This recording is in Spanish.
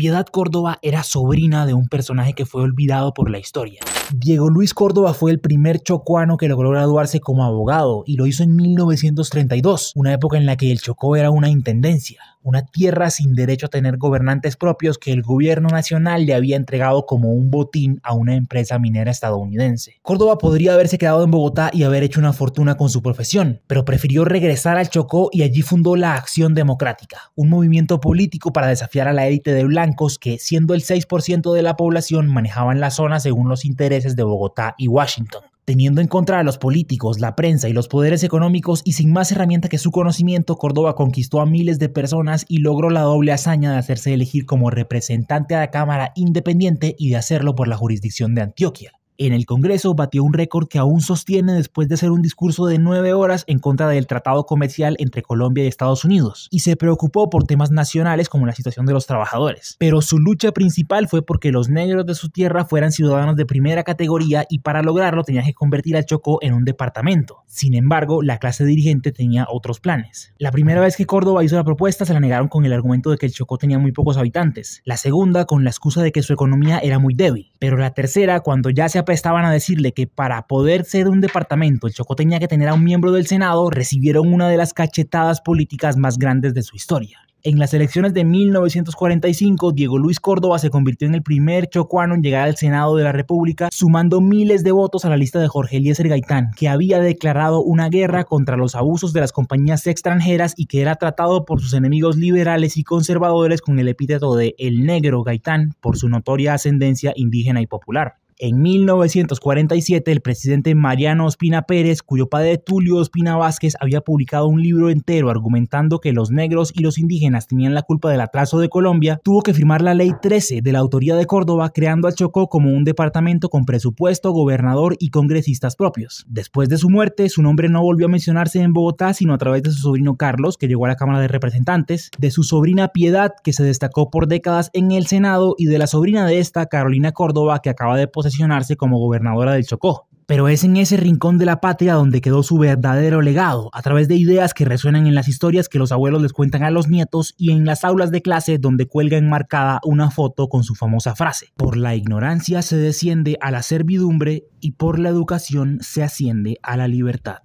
Piedad Córdoba era sobrina de un personaje que fue olvidado por la historia. Diego Luis Córdoba fue el primer chocuano que logró graduarse como abogado y lo hizo en 1932, una época en la que el Chocó era una intendencia, una tierra sin derecho a tener gobernantes propios que el gobierno nacional le había entregado como un botín a una empresa minera estadounidense. Córdoba podría haberse quedado en Bogotá y haber hecho una fortuna con su profesión, pero prefirió regresar al Chocó y allí fundó la Acción Democrática, un movimiento político para desafiar a la élite de blancos que, siendo el 6% de la población, manejaban la zona según los intereses de Bogotá y Washington. Teniendo en contra a los políticos, la prensa y los poderes económicos y sin más herramienta que su conocimiento, Córdoba conquistó a miles de personas y logró la doble hazaña de hacerse elegir como representante a la Cámara Independiente y de hacerlo por la jurisdicción de Antioquia. En el Congreso batió un récord que aún sostiene después de hacer un discurso de 9 horas en contra del tratado comercial entre Colombia y Estados Unidos, y se preocupó por temas nacionales como la situación de los trabajadores. Pero su lucha principal fue porque los negros de su tierra fueran ciudadanos de primera categoría y para lograrlo tenía que convertir al Chocó en un departamento. Sin embargo, la clase dirigente tenía otros planes. La primera vez que Córdoba hizo la propuesta se la negaron con el argumento de que el Chocó tenía muy pocos habitantes, la segunda con la excusa de que su economía era muy débil, pero la tercera cuando ya se estaban a decirle que para poder ser un departamento el Chocó tenía que tener a un miembro del Senado, recibieron una de las cachetadas políticas más grandes de su historia. En las elecciones de 1945, Diego Luis Córdoba se convirtió en el primer chocuano en llegar al Senado de la República, sumando miles de votos a la lista de Jorge Eliezer Gaitán, que había declarado una guerra contra los abusos de las compañías extranjeras y que era tratado por sus enemigos liberales y conservadores con el epíteto de El Negro Gaitán por su notoria ascendencia indígena y popular. En 1947, el presidente Mariano Ospina Pérez, cuyo padre Tulio Ospina Vázquez había publicado un libro entero argumentando que los negros y los indígenas tenían la culpa del atraso de Colombia, tuvo que firmar la Ley 13 de la autoría de Córdoba, creando al Chocó como un departamento con presupuesto, gobernador y congresistas propios. Después de su muerte, su nombre no volvió a mencionarse en Bogotá, sino a través de su sobrino Carlos, que llegó a la Cámara de Representantes, de su sobrina Piedad, que se destacó por décadas en el Senado, y de la sobrina de esta, Carolina Córdoba, que acaba de posesionarse como gobernadora del Chocó. Pero es en ese rincón de la patria donde quedó su verdadero legado, a través de ideas que resuenan en las historias que los abuelos les cuentan a los nietos y en las aulas de clase donde cuelga enmarcada una foto con su famosa frase: por la ignorancia se desciende a la servidumbre y por la educación se asciende a la libertad.